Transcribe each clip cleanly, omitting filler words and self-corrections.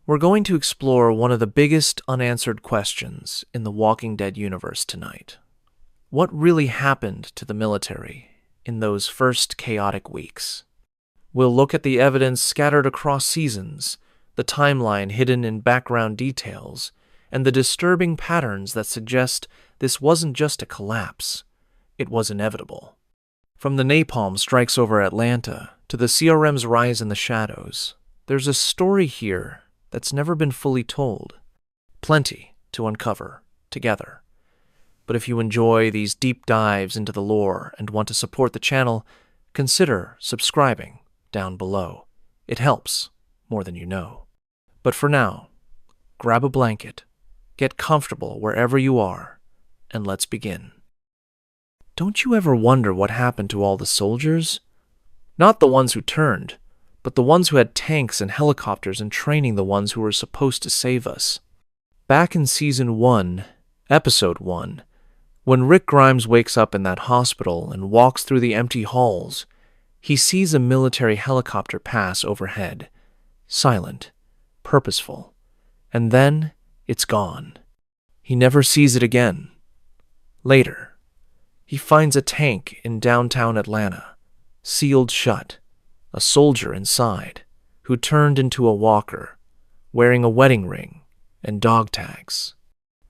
We're going to explore one of the biggest unanswered questions in the Walking Dead universe tonight. What really happened to the military in those first chaotic weeks? We'll look at the evidence scattered across seasons, the timeline hidden in background details, and the disturbing patterns that suggest this wasn't just a collapse, it was inevitable. From the napalm strikes over Atlanta to the CRM's rise in the shadows, there's a story here that's never been fully told. Plenty to uncover together. But if you enjoy these deep dives into the lore and want to support the channel, consider subscribing down below. It helps more than you know. But for now, grab a blanket, get comfortable wherever you are, and let's begin. Don't you ever wonder what happened to all the soldiers? Not the ones who turned, but the ones who had tanks and helicopters and training the ones who were supposed to save us. Back in Season 1, Episode 1, when Rick Grimes wakes up in that hospital and walks through the empty halls, he sees a military helicopter pass overhead, silent, purposeful, and then it's gone. He never sees it again. Later, he finds a tank in downtown Atlanta, sealed shut, a soldier inside, who turned into a walker, wearing a wedding ring and dog tags.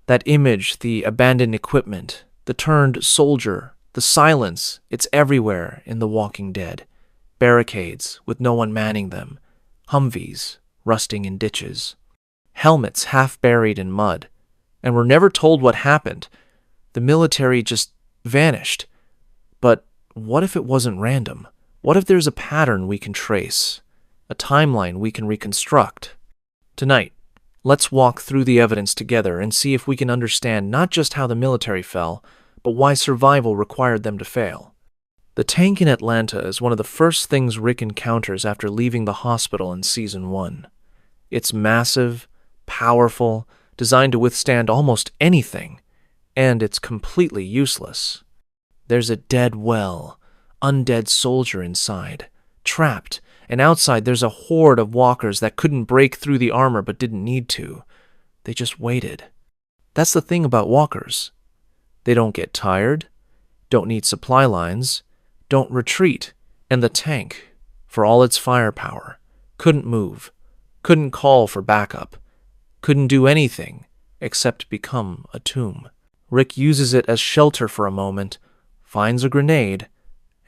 That image, the abandoned equipment, the turned soldier, the silence, it's everywhere in The Walking Dead. Barricades with no one manning them, Humvees rusting in ditches, helmets half buried in mud, and we're never told what happened. The military just vanished. But what if it wasn't random? What if there's a pattern we can trace, a timeline we can reconstruct? Tonight, let's walk through the evidence together and see if we can understand not just how the military fell, but why survival required them to fail. The tank in Atlanta is one of the first things Rick encounters after leaving the hospital in Season 1. It's massive, powerful, designed to withstand almost anything, and it's completely useless. There's a dead well, undead soldier inside, trapped, and outside there's a horde of walkers that couldn't break through the armor but didn't need to. They just waited. That's the thing about walkers. They don't get tired, don't need supply lines, don't retreat, and the tank, for all its firepower, couldn't move, couldn't call for backup, couldn't do anything except become a tomb. Rick uses it as shelter for a moment, finds a grenade,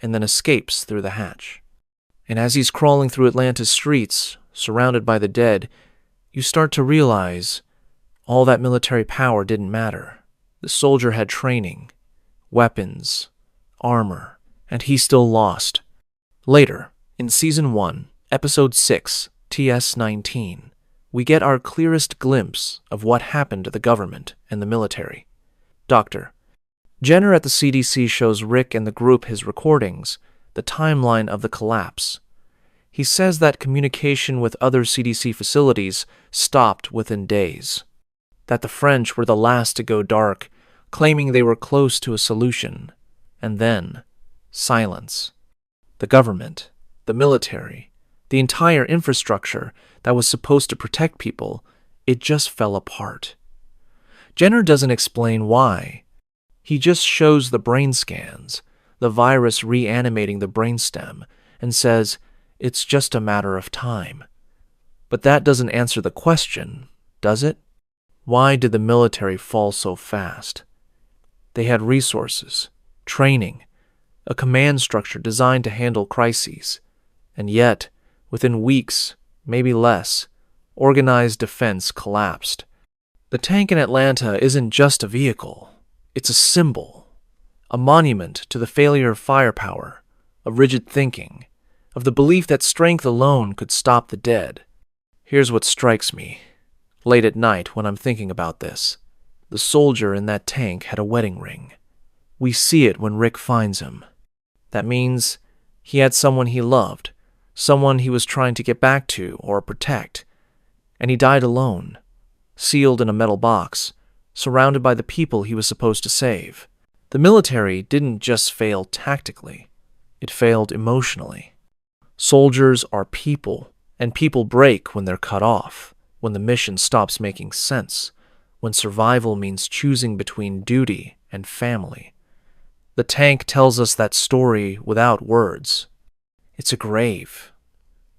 and then escapes through the hatch. And as he's crawling through Atlanta's streets, surrounded by the dead, you start to realize all that military power didn't matter. The soldier had training, weapons, armor, and he still lost. Later, in Season 1, Episode 6, TS-19, we get our clearest glimpse of what happened to the government and the military. Doctor Jenner at the CDC shows Rick and the group his recordings, the timeline of the collapse. He says that communication with other CDC facilities stopped within days, that the French were the last to go dark, claiming they were close to a solution, and then silence. The government, the military, the entire infrastructure that was supposed to protect people, it just fell apart. Jenner doesn't explain why. He just shows the brain scans, the virus reanimating the brainstem, and says it's just a matter of time. But that doesn't answer the question, does it? Why did the military fall so fast? They had resources, training, a command structure designed to handle crises, and yet, within weeks, maybe less, organized defense collapsed. The tank in Atlanta isn't just a vehicle. It's a symbol, a monument to the failure of firepower, of rigid thinking, of the belief that strength alone could stop the dead. Here's what strikes me, late at night when I'm thinking about this. The soldier in that tank had a wedding ring. We see it when Rick finds him. That means he had someone he loved, someone he was trying to get back to or protect, and he died alone, sealed in a metal box, surrounded by the people he was supposed to save. The military didn't just fail tactically, it failed emotionally. Soldiers are people, and people break when they're cut off. when the mission stops making sense, when survival means choosing between duty and family. The tank tells us that story without words. It's a grave,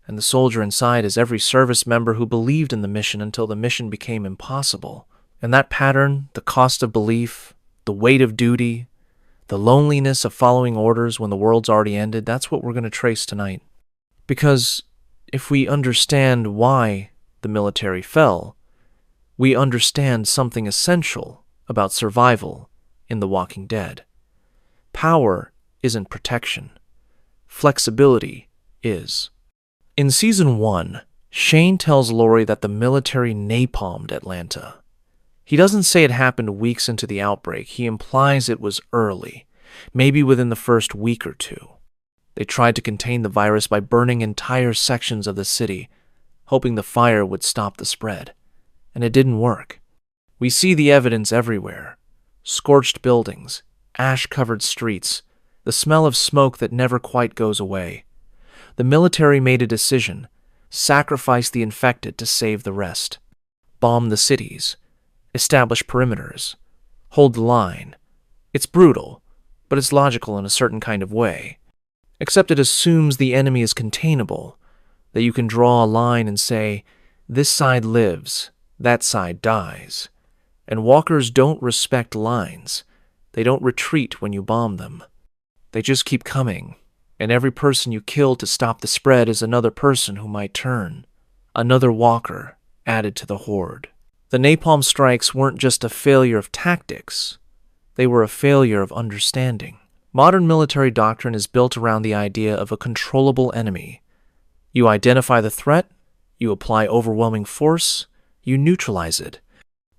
and the soldier inside is every service member who believed in the mission until the mission became impossible. And that pattern, the cost of belief, the weight of duty, the loneliness of following orders when the world's already ended, that's what we're going to trace tonight. Because if we understand why the military fell, we understand something essential about survival in The Walking Dead. Power isn't protection. Flexibility is. In Season 1, Shane tells Lori that the military napalmed Atlanta. He doesn't say it happened weeks into the outbreak. He implies it was early, maybe within the first week or two. They tried to contain the virus by burning entire sections of the city, hoping the fire would stop the spread. And it didn't work. We see the evidence everywhere. Scorched buildings, ash-covered streets, the smell of smoke that never quite goes away. The military made a decision: sacrifice the infected to save the rest. Bomb the cities. Establish perimeters. Hold the line. It's brutal, but it's logical in a certain kind of way. Except it assumes the enemy is containable, that you can draw a line and say, this side lives, that side dies. And walkers don't respect lines. They don't retreat when you bomb them. They just keep coming, and every person you kill to stop the spread is another person who might turn, another walker added to the horde. The napalm strikes weren't just a failure of tactics. They were a failure of understanding. Modern military doctrine is built around the idea of a controllable enemy. You identify the threat, you apply overwhelming force, you neutralize it.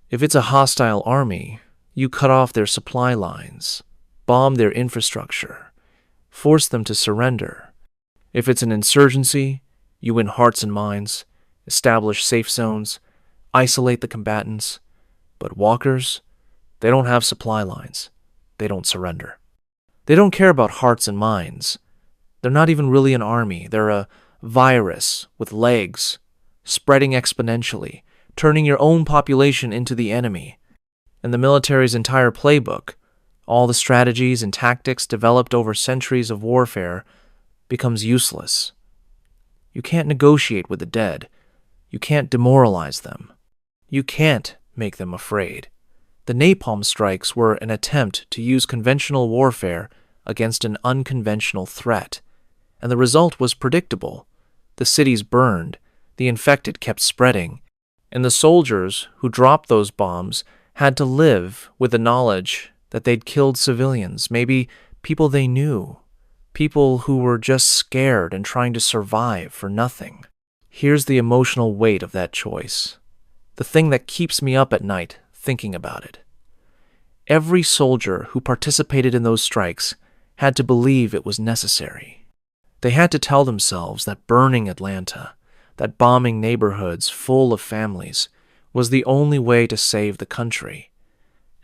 If it's a hostile army, you cut off their supply lines, bomb their infrastructure, force them to surrender. If it's an insurgency, you win hearts and minds, establish safe zones, isolate the combatants. But walkers, they don't have supply lines. They don't surrender. They don't care about hearts and minds. They're not even really an army. They're a virus with legs, spreading exponentially, turning your own population into the enemy. And the military's entire playbook, all the strategies and tactics developed over centuries of warfare, becomes useless. You can't negotiate with the dead. You can't demoralize them. You can't make them afraid. The napalm strikes were an attempt to use conventional warfare against an unconventional threat, and the result was predictable. The cities burned, the infected kept spreading, and the soldiers who dropped those bombs had to live with the knowledge that they'd killed civilians, maybe people they knew, people who were just scared and trying to survive for nothing. Here's the emotional weight of that choice, the thing that keeps me up at night thinking about it. Every soldier who participated in those strikes had to believe it was necessary. They had to tell themselves that burning Atlanta, that bombing neighborhoods full of families, was the only way to save the country.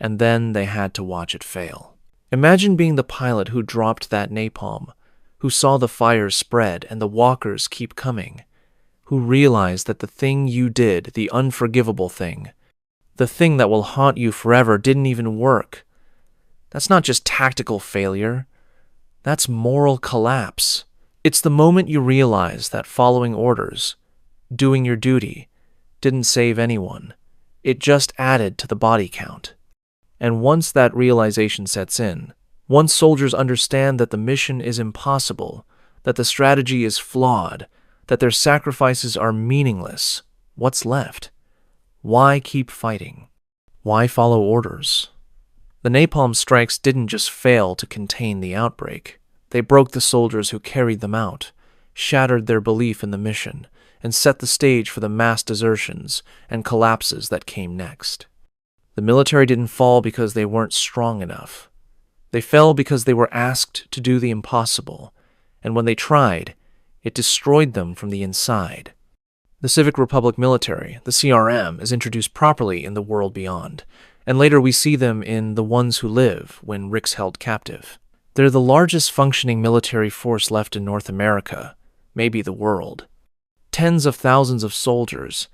And then they had to watch it fail. Imagine being the pilot who dropped that napalm, who saw the fires spread and the walkers keep coming, who realized that the thing you did, the unforgivable thing, the thing that will haunt you forever, didn't even work. That's not just tactical failure. That's moral collapse. It's the moment you realize that following orders, doing your duty, didn't save anyone. It just added to the body count. And once that realization sets in, once soldiers understand that the mission is impossible, that the strategy is flawed, that their sacrifices are meaningless, what's left? Why keep fighting? Why follow orders? The napalm strikes didn't just fail to contain the outbreak. They broke the soldiers who carried them out, shattered their belief in the mission, and set the stage for the mass desertions and collapses that came next. The military didn't fall because they weren't strong enough. They fell because they were asked to do the impossible, and when they tried, it destroyed them from the inside. The Civic Republic military, the CRM, is introduced properly in The World Beyond, and later we see them in The Ones Who Live when Rick's held captive. They're the largest functioning military force left in North America, maybe the world. Tens of thousands of soldiers,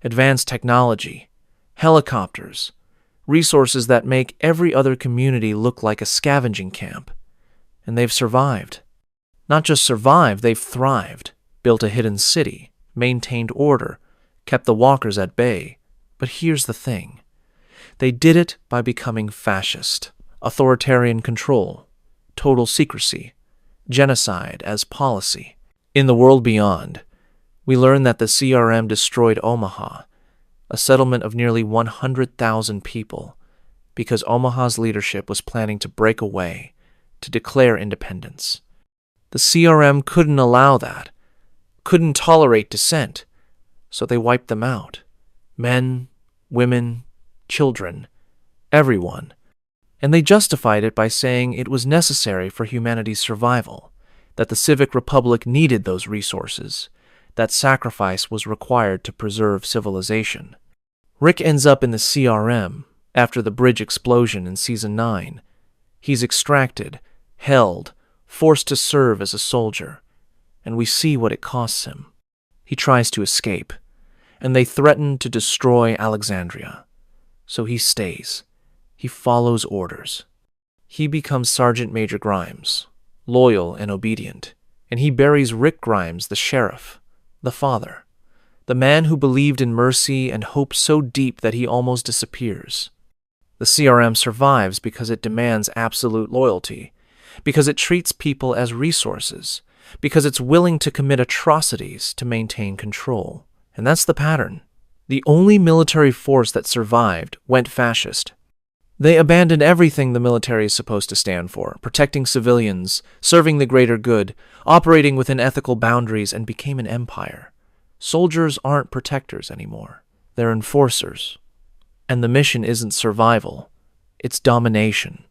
advanced technology, helicopters, resources that make every other community look like a scavenging camp. And they've survived. Not just survived, they've thrived, built a hidden city, maintained order, kept the walkers at bay. But here's the thing. They did it by becoming fascist, authoritarian control, total secrecy, genocide as policy. In the world beyond, we learn that the CRM destroyed Omaha, a settlement of nearly 100,000 people, because Omaha's leadership was planning to break away, to declare independence. The CRM couldn't allow that, couldn't tolerate dissent, so they wiped them out. Men, women, children, everyone. And they justified it by saying it was necessary for humanity's survival, that the civic republic needed those resources, that sacrifice was required to preserve civilization. Rick ends up in the CRM after the bridge explosion in Season 9. He's extracted, held, forced to serve as a soldier, and we see what it costs him. He tries to escape, and they threaten to destroy Alexandria. So he stays. He follows orders. He becomes Sergeant Major Grimes, loyal and obedient, and he buries Rick Grimes, the sheriff, the father, the man who believed in mercy and hope so deep that he almost disappears. The CRM survives because it demands absolute loyalty, because it treats people as resources, because it's willing to commit atrocities to maintain control. And that's the pattern. The only military force that survived went fascist. They abandoned everything the military is supposed to stand for, protecting civilians, serving the greater good, operating within ethical boundaries, and became an empire. Soldiers aren't protectors anymore. They're enforcers. And the mission isn't survival. It's domination.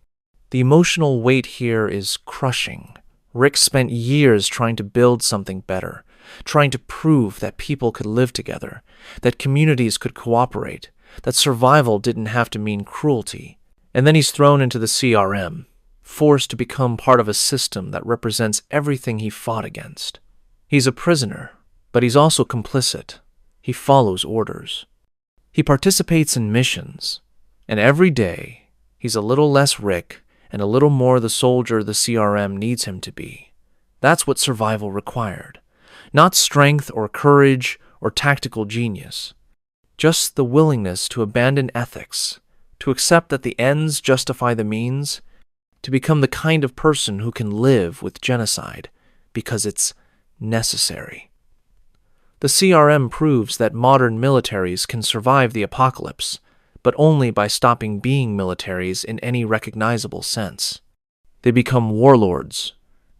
The emotional weight here is crushing. Rick spent years trying to build something better, trying to prove that people could live together, that communities could cooperate, that survival didn't have to mean cruelty. And then he's thrown into the CRM, forced to become part of a system that represents everything he fought against. He's a prisoner, but he's also complicit. He follows orders. He participates in missions, and every day he's a little less Rick and a little more the soldier the CRM needs him to be. That's what survival required. Not strength or courage or tactical genius. Just the willingness to abandon ethics, to accept that the ends justify the means, to become the kind of person who can live with genocide because it's necessary. The CRM proves that modern militaries can survive the apocalypse, but only by stopping being militaries in any recognizable sense. They become warlords,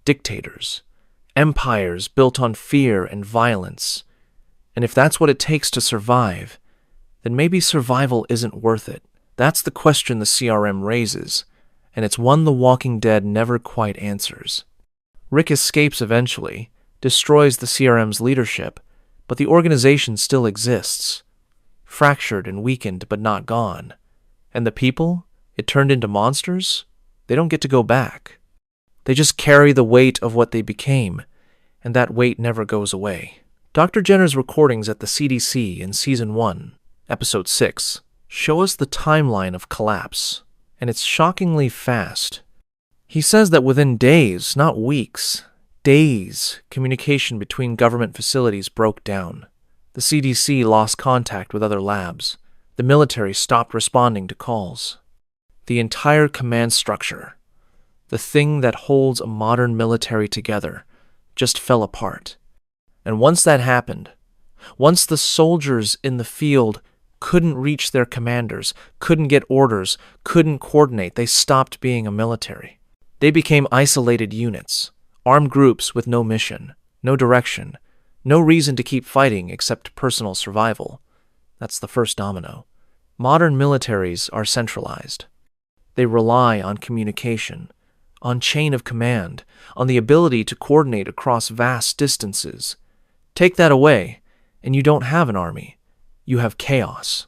dictators, empires built on fear and violence. And if that's what it takes to survive, then maybe survival isn't worth it. That's the question the CRM raises, and it's one The Walking Dead never quite answers. Rick escapes eventually, destroys the CRM's leadership, but the organization still exists, fractured and weakened but not gone. And the people it turned into monsters, they don't get to go back. They just carry the weight of what they became, and that weight never goes away. Dr. Jenner's recordings at the CDC in Season 1, Episode 6, show us the timeline of collapse, and it's shockingly fast. He says that within days, not weeks, days, communication between government facilities broke down. The CDC lost contact with other labs. The military stopped responding to calls. The entire command structure, the thing that holds a modern military together, just fell apart. And once that happened, once the soldiers in the field couldn't reach their commanders, couldn't get orders, couldn't coordinate, they stopped being a military. They became isolated units, armed groups with no mission, no direction, no reason to keep fighting except personal survival. That's the first domino. Modern militaries are centralized. They rely on communication, on chain of command, on the ability to coordinate across vast distances. Take that away, and you don't have an army. You have chaos.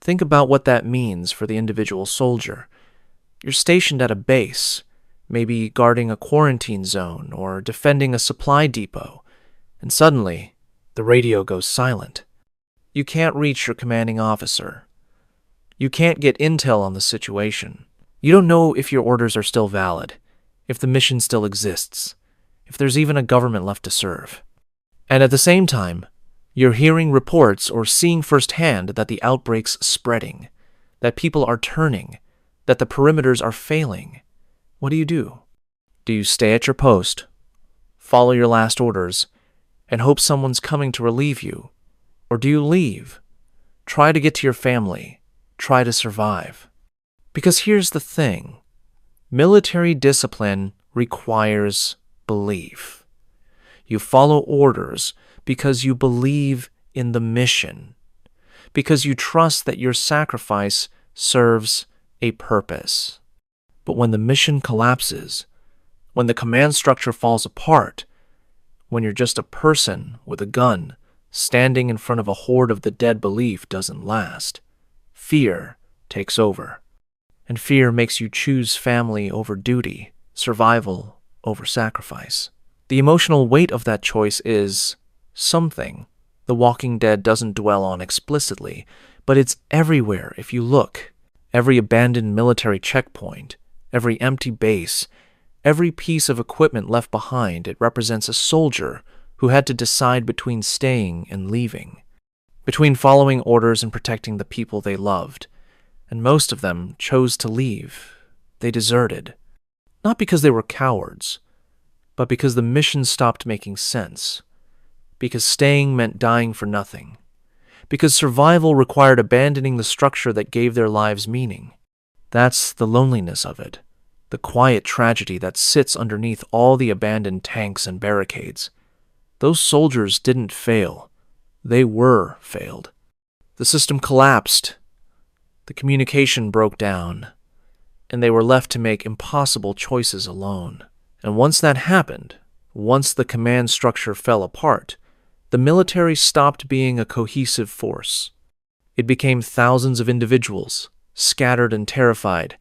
Think about what that means for the individual soldier. You're stationed at a base, maybe guarding a quarantine zone or defending a supply depot, and suddenly, the radio goes silent. You can't reach your commanding officer. You can't get intel on the situation. You don't know if your orders are still valid, if the mission still exists, if there's even a government left to serve. And at the same time, you're hearing reports or seeing firsthand that the outbreak's spreading, that people are turning, that the perimeters are failing. What do? Do you stay at your post, follow your last orders, and hope someone's coming to relieve you? Or do you leave, try to get to your family, try to survive? Because here's the thing. Military discipline requires belief. You follow orders because you believe in the mission, because you trust that your sacrifice serves a purpose. But when the mission collapses, when the command structure falls apart, when you're just a person with a gun standing in front of a horde of the dead, belief doesn't last. Fear takes over. And fear makes you choose family over duty, survival over sacrifice. The emotional weight of that choice is something The Walking Dead doesn't dwell on explicitly, but it's everywhere if you look. Every abandoned military checkpoint, every empty base, every piece of equipment left behind, it represents a soldier who had to decide between staying and leaving, between following orders and protecting the people they loved. And most of them chose to leave. They deserted. Not because they were cowards, but because the mission stopped making sense. Because staying meant dying for nothing. Because survival required abandoning the structure that gave their lives meaning. That's the loneliness of it. The quiet tragedy that sits underneath all the abandoned tanks and barricades. Those soldiers didn't fail. They were failed. The system collapsed. The communication broke down. And they were left to make impossible choices alone. And once that happened, once the command structure fell apart, the military stopped being a cohesive force. It became thousands of individuals, scattered and terrified,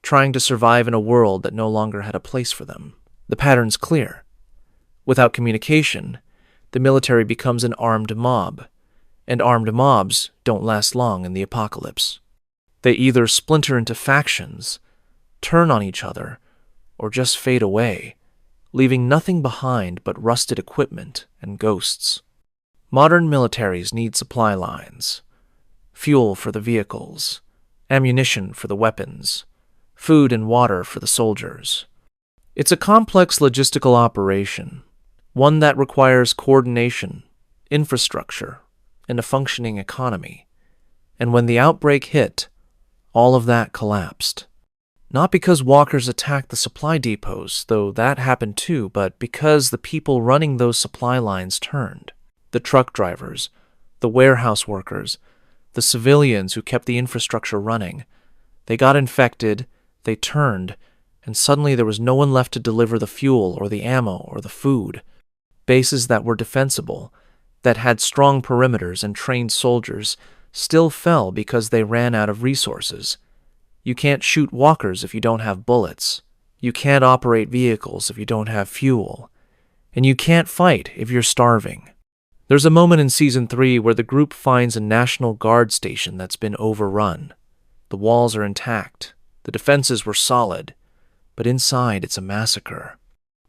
trying to survive in a world that no longer had a place for them. The pattern's clear. Without communication, the military becomes an armed mob, and armed mobs don't last long in the apocalypse. They either splinter into factions, turn on each other, or just fade away, leaving nothing behind but rusted equipment and ghosts. Modern militaries need supply lines, fuel for the vehicles, ammunition for the weapons, food and water for the soldiers. It's a complex logistical operation, one that requires coordination, infrastructure, and a functioning economy. And when the outbreak hit, all of that collapsed. Not because walkers attacked the supply depots, though that happened too, but because the people running those supply lines turned. The truck drivers, the warehouse workers, the civilians who kept the infrastructure running. They got infected, they turned, and suddenly there was no one left to deliver the fuel or the ammo or the food. Bases that were defensible, that had strong perimeters and trained soldiers, still fell because they ran out of resources. You can't shoot walkers if you don't have bullets. You can't operate vehicles if you don't have fuel. And you can't fight if you're starving. There's a moment in Season 3 where the group finds a National Guard station that's been overrun. The walls are intact. The defenses were solid. But inside, it's a massacre.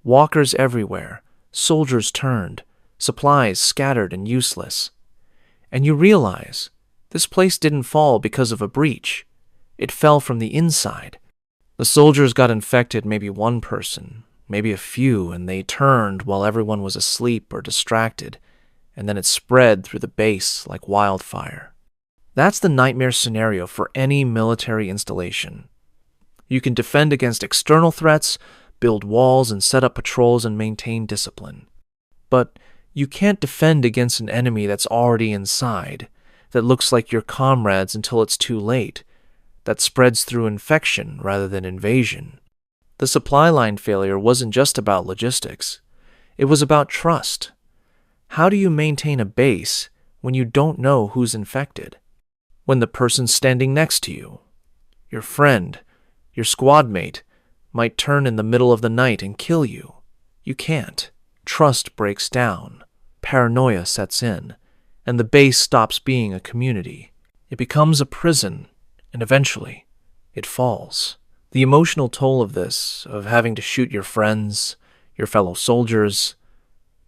Walkers everywhere. Soldiers turned. Supplies scattered and useless. And you realize this place didn't fall because of a breach. It fell from the inside. The soldiers got infected, maybe one person, maybe a few, and they turned while everyone was asleep or distracted, and then it spread through the base like wildfire. That's the nightmare scenario for any military installation. You can defend against external threats, build walls and set up patrols and maintain discipline. But you can't defend against an enemy that's already inside, that looks like your comrades until it's too late, that spreads through infection rather than invasion. The supply line failure wasn't just about logistics. It was about trust. How do you maintain a base when you don't know who's infected? When the person standing next to you, your friend, your squad mate, might turn in the middle of the night and kill you. You can't. Trust breaks down. Paranoia sets in. and the base stops being a community. It becomes a prison, and eventually, it falls. The emotional toll of this, of having to shoot your friends, your fellow soldiers,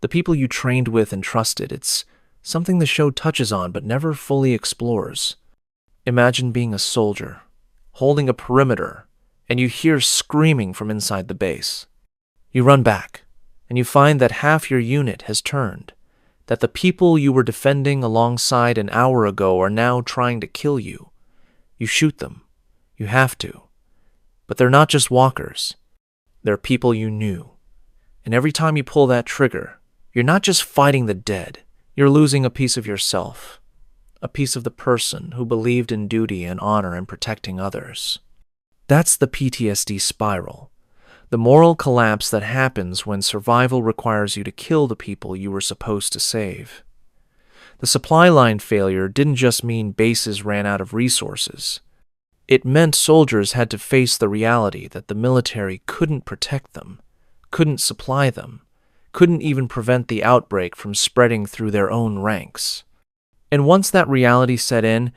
the people you trained with and trusted, it's something the show touches on but never fully explores. Imagine being a soldier, holding a perimeter, and you hear screaming from inside the base. You run back, and you find that half your unit has turned, that the people you were defending alongside an hour ago are now trying to kill you. You shoot them. You have to. But they're not just walkers. They're people you knew. And every time you pull that trigger, you're not just fighting the dead. You're losing a piece of yourself, a piece of the person who believed in duty and honor and protecting others. That's the PTSD spiral, the moral collapse that happens when survival requires you to kill the people you were supposed to save. The supply line failure didn't just mean bases ran out of resources. It meant soldiers had to face the reality that the military couldn't protect them, couldn't supply them, couldn't even prevent the outbreak from spreading through their own ranks. And once that reality set in,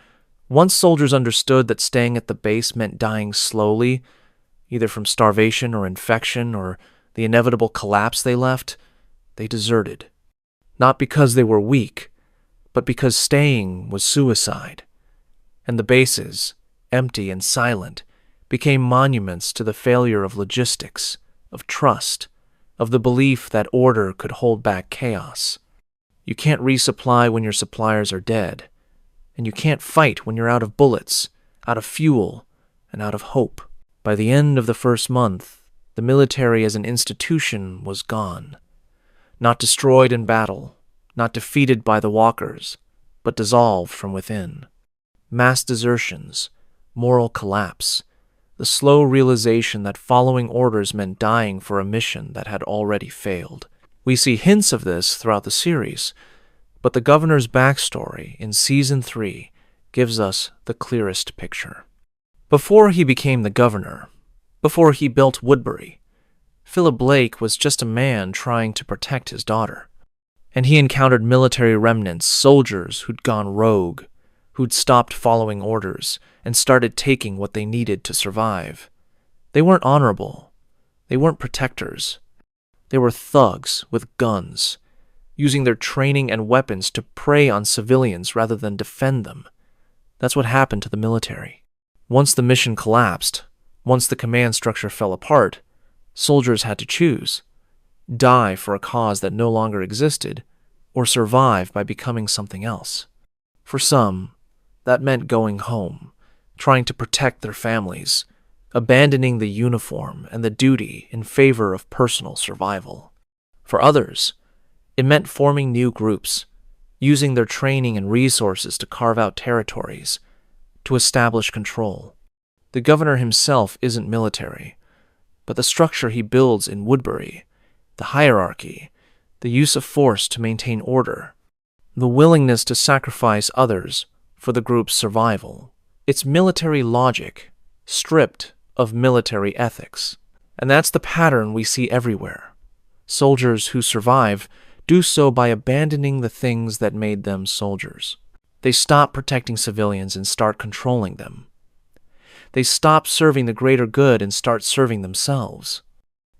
once soldiers understood that staying at the base meant dying slowly, either from starvation or infection or the inevitable collapse they left, they deserted. Not because they were weak, but because staying was suicide. And the bases, empty and silent, became monuments to the failure of logistics, of trust, of the belief that order could hold back chaos. You can't resupply when your suppliers are dead, and you can't fight when you're out of bullets, out of fuel, and out of hope. By the end of the first month, the military as an institution was gone. Not destroyed in battle, not defeated by the walkers, but dissolved from within. Mass desertions, moral collapse, the slow realization that following orders meant dying for a mission that had already failed. We see hints of this throughout the series, but the governor's backstory in Season 3 gives us the clearest picture. Before he became the governor, before he built Woodbury, Philip Blake was just a man trying to protect his daughter. And he encountered military remnants, soldiers who'd gone rogue, who'd stopped following orders and started taking what they needed to survive. They weren't honorable. They weren't protectors. They were thugs with guns, using their training and weapons to prey on civilians rather than defend them. That's what happened to the military. Once the mission collapsed, once the command structure fell apart, soldiers had to choose: die for a cause that no longer existed, or survive by becoming something else. For some, that meant going home, trying to protect their families, abandoning the uniform and the duty in favor of personal survival. For others, it meant forming new groups, using their training and resources to carve out territories, to establish control. The governor himself isn't military, but the structure he builds in Woodbury, the hierarchy, the use of force to maintain order, the willingness to sacrifice others for the group's survival. It's military logic, stripped of military ethics. And that's the pattern we see everywhere. Soldiers who survive do so by abandoning the things that made them soldiers. They stop protecting civilians and start controlling them. They stop serving the greater good and start serving themselves.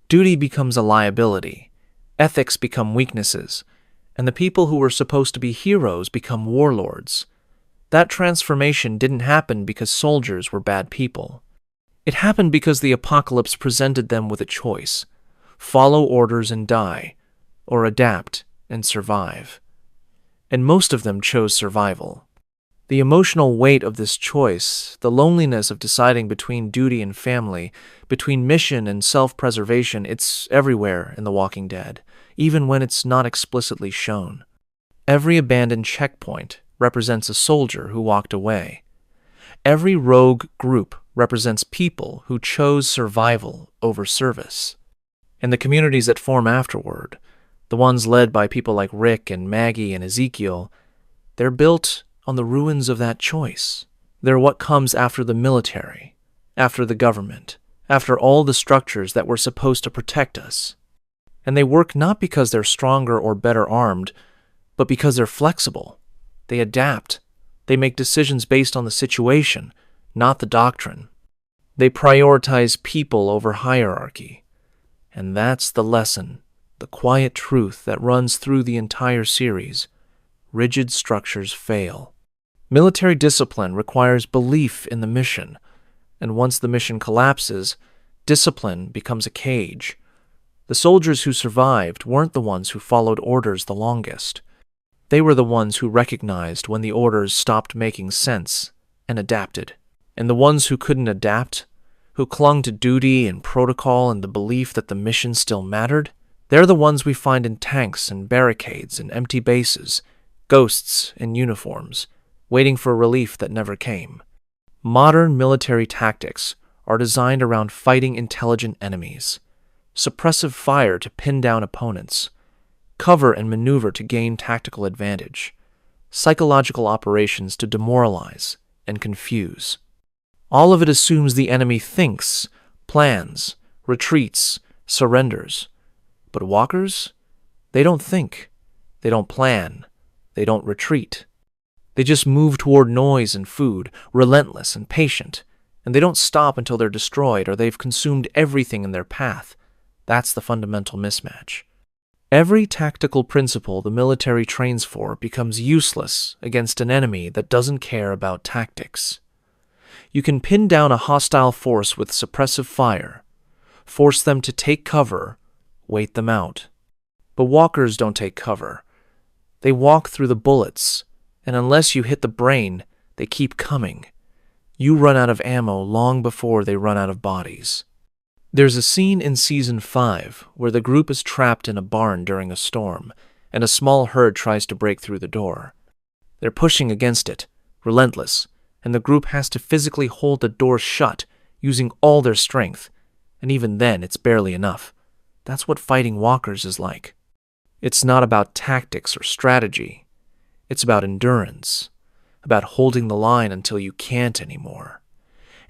Duty becomes a liability. Ethics become weaknesses. And the people who were supposed to be heroes become warlords. That transformation didn't happen because soldiers were bad people. It happened because the apocalypse presented them with a choice: follow orders and die, or adapt and survive. And most of them chose survival. The emotional weight of this choice, the loneliness of deciding between duty and family, between mission and self-preservation, it's everywhere in The Walking Dead, even when it's not explicitly shown. Every abandoned checkpoint represents a soldier who walked away. Every rogue group represents people who chose survival over service. And the communities that form afterward, the ones led by people like Rick and Maggie and Ezekiel, they're built on the ruins of that choice. They're what comes after the military, after the government, after all the structures that were supposed to protect us. And they work not because they're stronger or better armed, but because they're flexible. They adapt. They make decisions based on the situation, not the doctrine. They prioritize people over hierarchy. And that's the lesson, the quiet truth that runs through the entire series. Rigid structures fail. Military discipline requires belief in the mission, and once the mission collapses, discipline becomes a cage. The soldiers who survived weren't the ones who followed orders the longest. They were the ones who recognized when the orders stopped making sense and adapted. And the ones who couldn't adapt, who clung to duty and protocol and the belief that the mission still mattered, they're the ones we find in tanks and barricades and empty bases, ghosts in uniforms, waiting for relief that never came. Modern military tactics are designed around fighting intelligent enemies, suppressive fire to pin down opponents, cover and maneuver to gain tactical advantage, psychological operations to demoralize and confuse. All of it assumes the enemy thinks, plans, retreats, surrenders. But walkers? They don't think. They don't plan. They don't retreat. They just move toward noise and food, relentless and patient, and they don't stop until they're destroyed or they've consumed everything in their path. That's the fundamental mismatch. Every tactical principle the military trains for becomes useless against an enemy that doesn't care about tactics. You can pin down a hostile force with suppressive fire, force them to take cover, wait them out. But walkers don't take cover. They walk through the bullets, and unless you hit the brain, they keep coming. You run out of ammo long before they run out of bodies. There's a scene in Season 5 where the group is trapped in a barn during a storm, and a small herd tries to break through the door. They're pushing against it, relentless, and the group has to physically hold the door shut, using all their strength, and even then it's barely enough. That's what fighting walkers is like. It's not about tactics or strategy. It's about endurance, about holding the line until you can't anymore.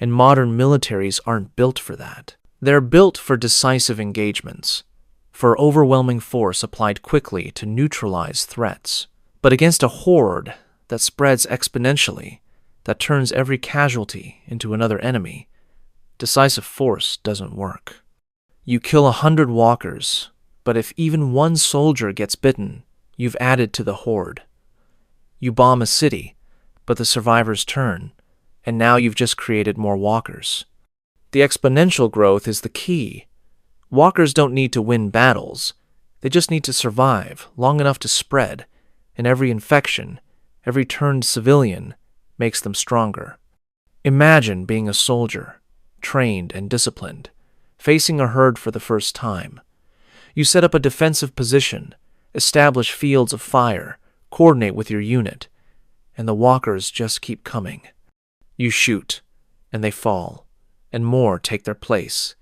And modern militaries aren't built for that. They're built for decisive engagements, for overwhelming force applied quickly to neutralize threats. But against a horde that spreads exponentially, that turns every casualty into another enemy, decisive force doesn't work. You kill 100 walkers, but if even one soldier gets bitten, you've added to the horde. You bomb a city, but the survivors turn, and now you've just created more walkers. The exponential growth is the key. Walkers don't need to win battles. They just need to survive long enough to spread, and every infection, every turned civilian, makes them stronger. Imagine being a soldier, trained and disciplined, facing a herd for the first time. You set up a defensive position, establish fields of fire, coordinate with your unit, and the walkers just keep coming. You shoot, and they fall, and more take their place.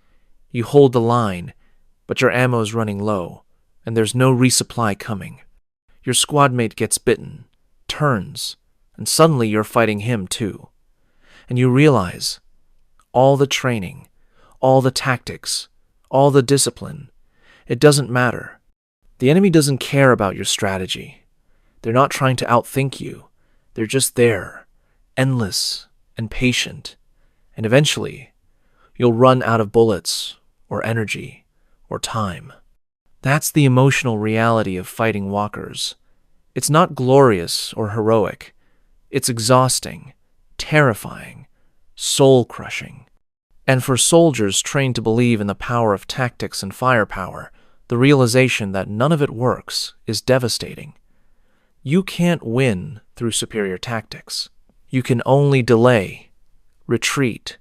You hold the line, but your ammo's running low, and there's no resupply coming. Your squad mate gets bitten, turns, and suddenly you're fighting him too. And you realize, all the training, all the tactics, all the discipline, it doesn't matter. The enemy doesn't care about your strategy. They're not trying to outthink you. They're just there, endless and patient, and eventually, you'll run out of bullets, or energy, or time. That's the emotional reality of fighting walkers. It's not glorious or heroic. It's exhausting, terrifying, soul-crushing. And for soldiers trained to believe in the power of tactics and firepower, the realization that none of it works is devastating. You can't win through superior tactics. You can only delay, retreat,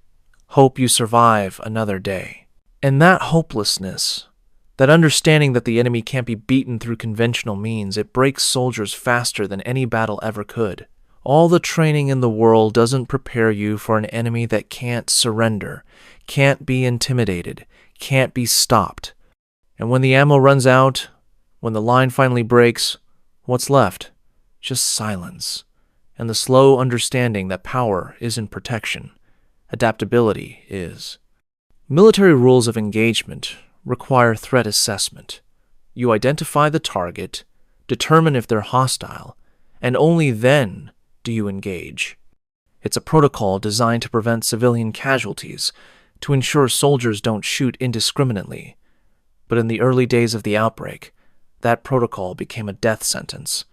hope you survive another day. And that hopelessness, that understanding that the enemy can't be beaten through conventional means, it breaks soldiers faster than any battle ever could. All the training in the world doesn't prepare you for an enemy that can't surrender, can't be intimidated, can't be stopped. And when the ammo runs out, when the line finally breaks, what's left? Just silence, and the slow understanding that power isn't protection. Adaptability is. Military rules of engagement require threat assessment. You identify the target, determine if they're hostile, and only then do you engage. It's a protocol designed to prevent civilian casualties, to ensure soldiers don't shoot indiscriminately. But in the early days of the outbreak, that protocol became a death sentence.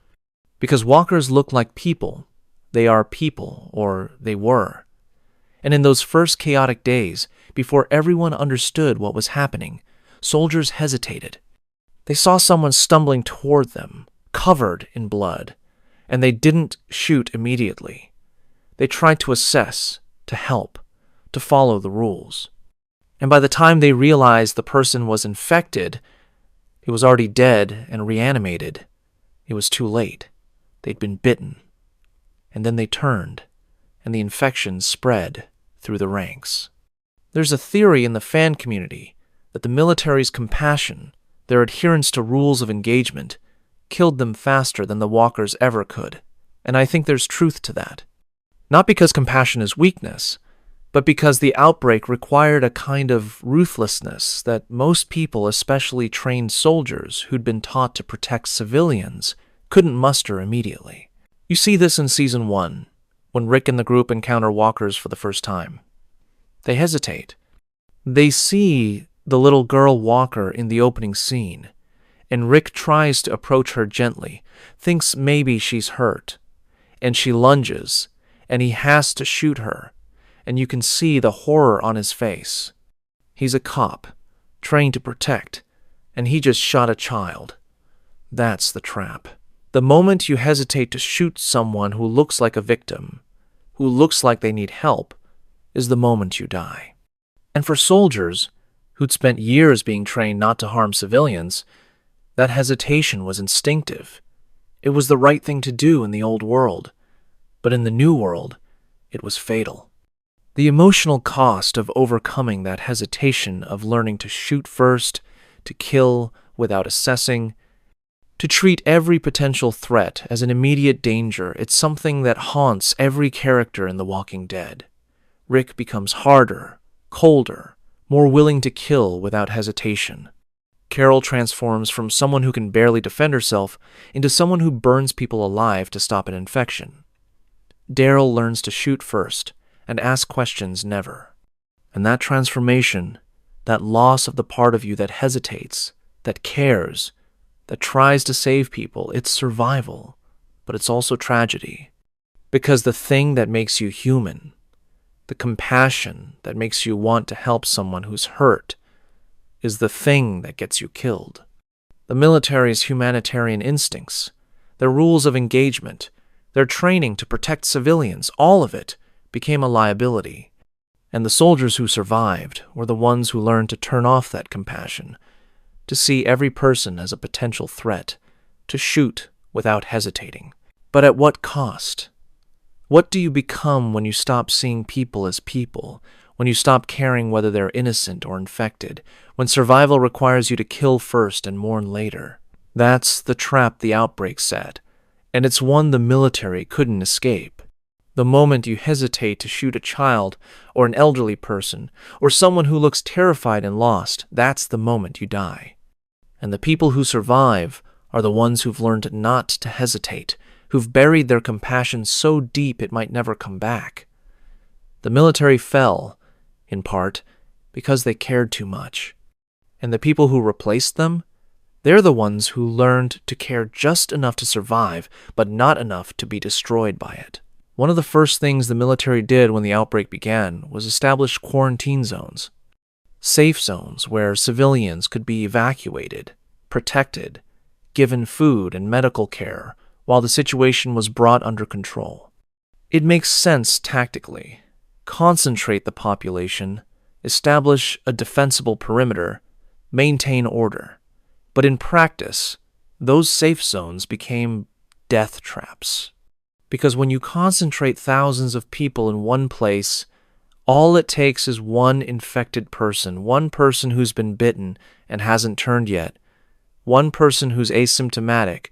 Because walkers look like people, they are people, or they were. And in those first chaotic days, before everyone understood what was happening, soldiers hesitated. They saw someone stumbling toward them, covered in blood, and they didn't shoot immediately. They tried to assess, to help, to follow the rules. And by the time they realized the person was infected, he was already dead and reanimated. It was too late. They'd been bitten. And then they turned, and the infection spread through the ranks. There's a theory in the fan community that the military's compassion, their adherence to rules of engagement, killed them faster than the walkers ever could. And I think there's truth to that. Not because compassion is weakness, but because the outbreak required a kind of ruthlessness that most people, especially trained soldiers who'd been taught to protect civilians, couldn't muster immediately. You see this in Season 1, when Rick and the group encounter walkers for the first time. They hesitate. They see the little girl walker in the opening scene, and Rick tries to approach her gently, thinks maybe she's hurt, and she lunges, and he has to shoot her, and you can see the horror on his face. He's a cop, trained to protect, and he just shot a child. That's the trap. The moment you hesitate to shoot someone who looks like a victim, who looks like they need help, is the moment you die. And for soldiers, who'd spent years being trained not to harm civilians, that hesitation was instinctive. It was the right thing to do in the old world, but in the new world, it was fatal. The emotional cost of overcoming that hesitation, of learning to shoot first, to kill without assessing, to treat every potential threat as an immediate danger, it's something that haunts every character in The Walking Dead. Rick becomes harder, colder, more willing to kill without hesitation. Carol transforms from someone who can barely defend herself into someone who burns people alive to stop an infection. Daryl learns to shoot first and ask questions never. And that transformation, that loss of the part of you that hesitates, that cares, that tries to save people, it's survival, but it's also tragedy. Because the thing that makes you human, the compassion that makes you want to help someone who's hurt, is the thing that gets you killed. The military's humanitarian instincts, their rules of engagement, their training to protect civilians, all of it became a liability. And the soldiers who survived were the ones who learned to turn off that compassion, to see every person as a potential threat, to shoot without hesitating. But at what cost? What do you become when you stop seeing people as people, when you stop caring whether they're innocent or infected, when survival requires you to kill first and mourn later? That's the trap the outbreak set, and it's one the military couldn't escape. The moment you hesitate to shoot a child or an elderly person or someone who looks terrified and lost, that's the moment you die. And the people who survive are the ones who've learned not to hesitate, who've buried their compassion so deep it might never come back. The military fell, in part, because they cared too much. And the people who replaced them, they're the ones who learned to care just enough to survive, but not enough to be destroyed by it. One of the first things the military did when the outbreak began was establish quarantine zones. Safe zones where civilians could be evacuated, protected, given food and medical care while the situation was brought under control. It makes sense tactically. Concentrate the population, establish a defensible perimeter, maintain order. But in practice, those safe zones became death traps. Because when you concentrate thousands of people in one place, all it takes is one infected person, one person who's been bitten and hasn't turned yet, one person who's asymptomatic,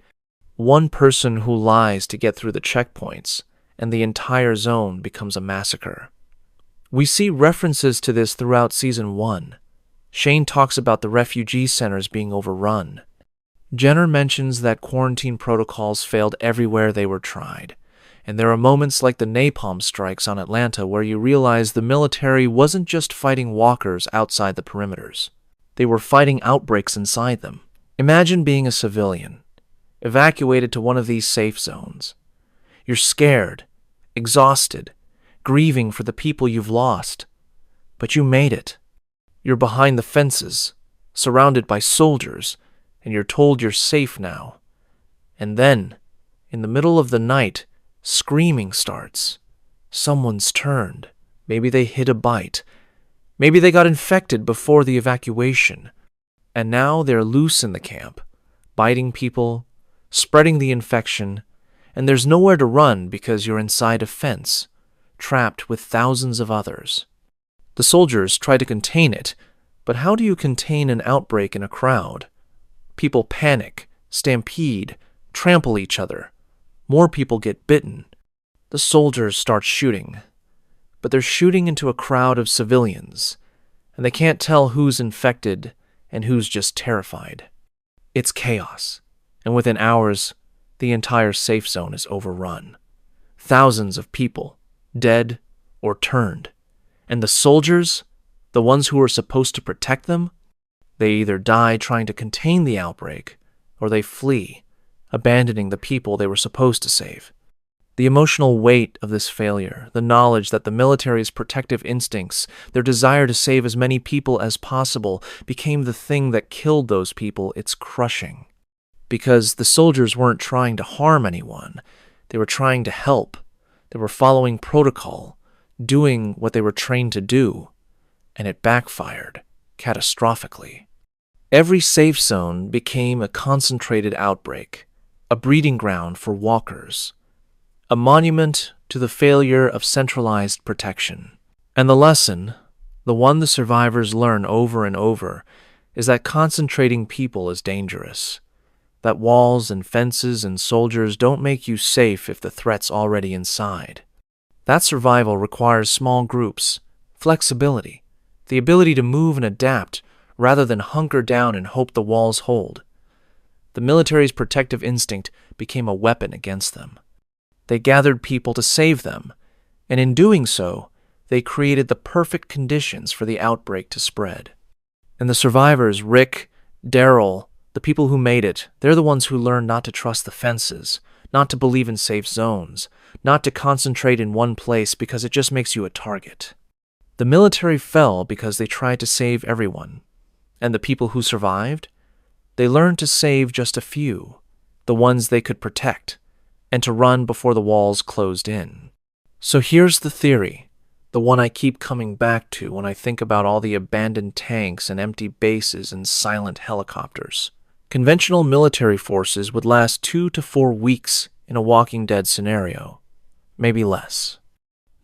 one person who lies to get through the checkpoints, and the entire zone becomes a massacre. We see references to this throughout Season 1. Shane talks about the refugee centers being overrun. Jenner mentions that quarantine protocols failed everywhere they were tried, and there are moments like the napalm strikes on Atlanta where you realize the military wasn't just fighting walkers outside the perimeters. They were fighting outbreaks inside them. Imagine being a civilian, evacuated to one of these safe zones. You're scared, exhausted, grieving for the people you've lost. But you made it. You're behind the fences, surrounded by soldiers, and you're told you're safe now. And then, in the middle of the night, screaming starts. Someone's turned. Maybe they hit a bite. Maybe they got infected before the evacuation. And now they're loose in the camp, biting people, spreading the infection, and there's nowhere to run because you're inside a fence, trapped with thousands of others. The soldiers try to contain it, but how do you contain an outbreak in a crowd? People panic, stampede, trample each other. More people get bitten. The soldiers start shooting, but they're shooting into a crowd of civilians, and they can't tell who's infected and who's just terrified. It's chaos, and within hours, the entire safe zone is overrun. Thousands of people, dead or turned. And the soldiers, the ones who were supposed to protect them, they either die trying to contain the outbreak, or they flee, abandoning the people they were supposed to save. The emotional weight of this failure, the knowledge that the military's protective instincts, their desire to save as many people as possible, became the thing that killed those people, it's crushing. Because the soldiers weren't trying to harm anyone, they were trying to help. They were following protocol, doing what they were trained to do, and it backfired catastrophically. Every safe zone became a concentrated outbreak, a breeding ground for walkers, a monument to the failure of centralized protection. And the lesson, the one the survivors learn over and over, is that concentrating people is dangerous, that walls and fences and soldiers don't make you safe if the threat's already inside. That survival requires small groups, flexibility, the ability to move and adapt rather than hunker down and hope the walls hold. The military's protective instinct became a weapon against them. They gathered people to save them, and in doing so, they created the perfect conditions for the outbreak to spread. And the survivors, Rick, Daryl, the people who made it, they're the ones who learned not to trust the fences, not to believe in safe zones, not to concentrate in one place because it just makes you a target. The military fell because they tried to save everyone. And the people who survived? They learned to save just a few, the ones they could protect, and to run before the walls closed in. So here's the theory, the one I keep coming back to when I think about all the abandoned tanks and empty bases and silent helicopters. Conventional military forces would last 2 to 4 weeks in a Walking Dead scenario, maybe less.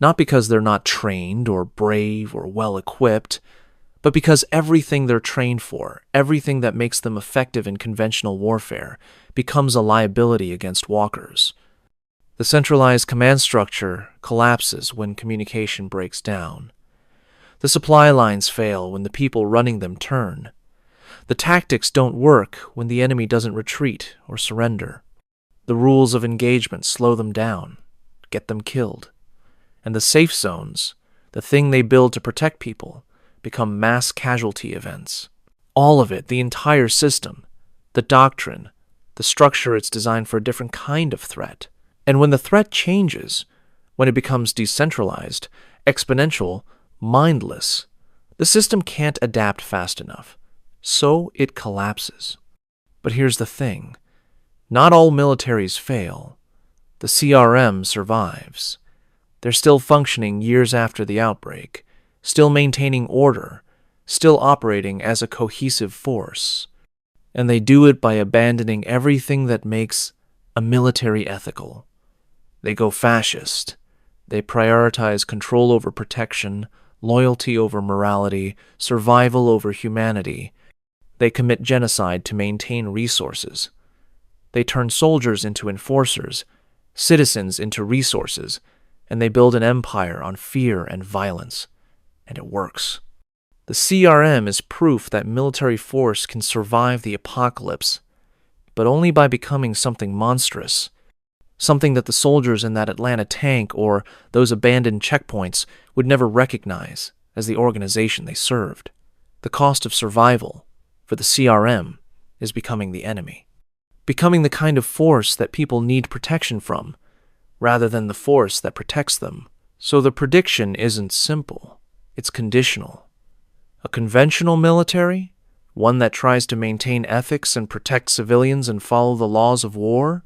Not because they're not trained or brave or well-equipped, but because everything they're trained for, everything that makes them effective in conventional warfare, becomes a liability against walkers. The centralized command structure collapses when communication breaks down. The supply lines fail when the people running them turn. The tactics don't work when the enemy doesn't retreat or surrender. The rules of engagement slow them down, get them killed. And the safe zones, the thing they build to protect people, become mass casualty events. All of it, the entire system, the doctrine, the structure, it's designed for a different kind of threat. And when the threat changes, when it becomes decentralized, exponential, mindless, the system can't adapt fast enough. So it collapses. But here's the thing. Not all militaries fail. The CRM survives. They're still functioning years after the outbreak, still maintaining order, still operating as a cohesive force. And they do it by abandoning everything that makes a military ethical. They go fascist. They prioritize control over protection, loyalty over morality, survival over humanity. They commit genocide to maintain resources. They turn soldiers into enforcers, citizens into resources, and they build an empire on fear and violence. And it works. The CRM is proof that military force can survive the apocalypse, but only by becoming something monstrous, something that the soldiers in that Atlanta tank or those abandoned checkpoints would never recognize as the organization they served. The cost of survival for the CRM is becoming the enemy, becoming the kind of force that people need protection from, rather than the force that protects them. So the prediction isn't simple, it's conditional. A conventional military, one that tries to maintain ethics and protect civilians and follow the laws of war,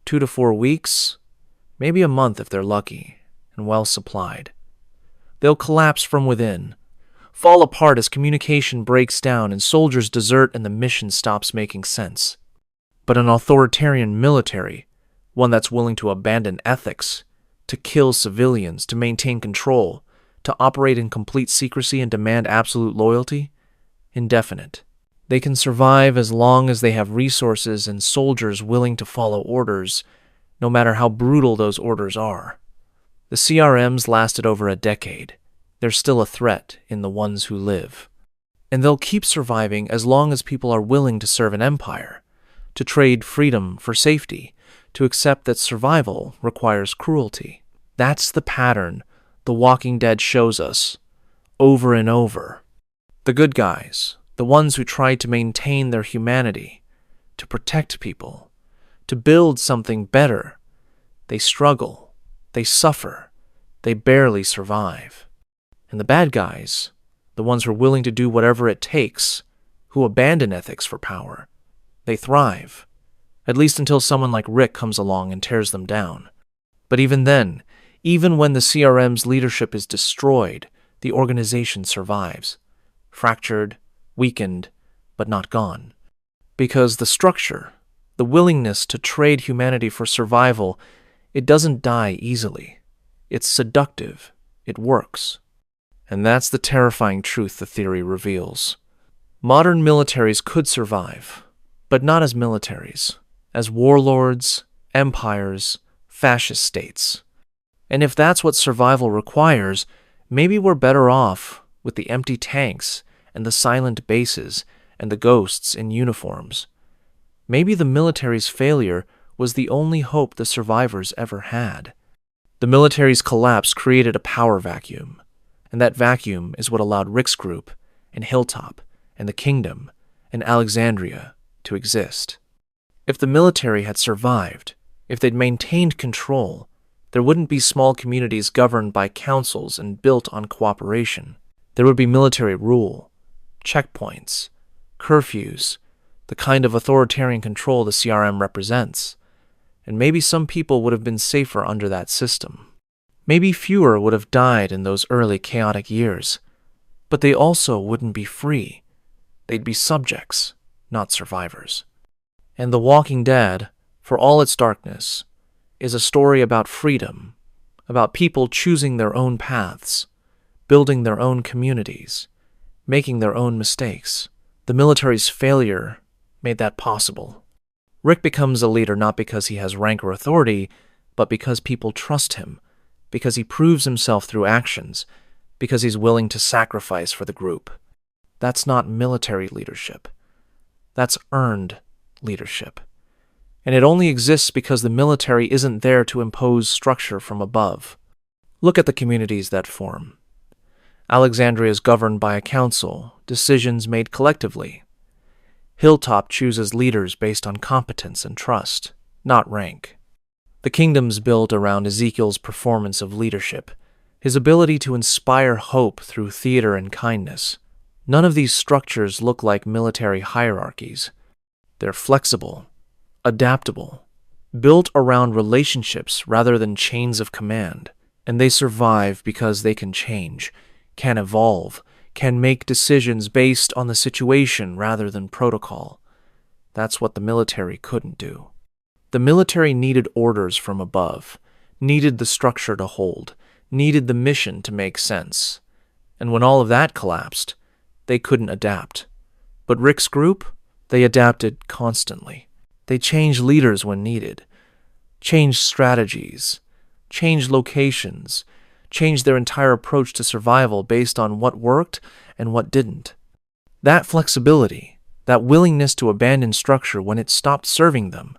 2 to 4 weeks, maybe a month if they're lucky and well supplied. They'll collapse from within, fall apart as communication breaks down and soldiers desert and the mission stops making sense. But an authoritarian military, one that's willing to abandon ethics, to kill civilians, to maintain control, to operate in complete secrecy and demand absolute loyalty, indefinite. They can survive as long as they have resources and soldiers willing to follow orders, no matter how brutal those orders are. The CRMs lasted over a decade. They're still a threat in the ones who live. And they'll keep surviving as long as people are willing to serve an empire, to trade freedom for safety, to accept that survival requires cruelty. That's the pattern The Walking Dead shows us, over and over. The good guys, the ones who try to maintain their humanity, to protect people, to build something better, they struggle, they suffer, they barely survive. And the bad guys, the ones who are willing to do whatever it takes, who abandon ethics for power, they thrive, at least until someone like Rick comes along and tears them down. But even then, even when the CRM's leadership is destroyed, the organization survives, fractured, weakened, but not gone. Because the structure, the willingness to trade humanity for survival, it doesn't die easily. It's seductive. It works. And that's the terrifying truth the theory reveals. Modern militaries could survive, but not as militaries, as warlords, empires, fascist states. And if that's what survival requires, maybe we're better off with the empty tanks and the silent bases and the ghosts in uniforms. Maybe the military's failure was the only hope the survivors ever had. The military's collapse created a power vacuum, and that vacuum is what allowed Rick's group and Hilltop and the Kingdom and Alexandria to exist. If the military had survived, if they'd maintained control, there wouldn't be small communities governed by councils and built on cooperation. There would be military rule, checkpoints, curfews, the kind of authoritarian control the CRM represents. And maybe some people would have been safer under that system. Maybe fewer would have died in those early chaotic years. But they also wouldn't be free. They'd be subjects, not survivors. And The Walking Dead, for all its darkness, is a story about freedom, about people choosing their own paths, building their own communities, making their own mistakes. The military's failure made that possible. Rick becomes a leader not because he has rank or authority, but because people trust him, because he proves himself through actions, because he's willing to sacrifice for the group. That's not military leadership. That's earned leadership. And it only exists because the military isn't there to impose structure from above. Look at the communities that form. Alexandria is governed by a council, decisions made collectively. Hilltop chooses leaders based on competence and trust, not rank. The Kingdom's built around Ezekiel's performance of leadership, his ability to inspire hope through theater and kindness. None of these structures look like military hierarchies. They're flexible, adaptable, built around relationships rather than chains of command. And they survive because they can change, can evolve, can make decisions based on the situation rather than protocol. That's what the military couldn't do. The military needed orders from above, needed the structure to hold, needed the mission to make sense. And when all of that collapsed, they couldn't adapt. But Rick's group, they adapted constantly. They changed leaders when needed, changed strategies, changed locations, changed their entire approach to survival based on what worked and what didn't. That flexibility, That willingness to abandon structure when it stopped serving them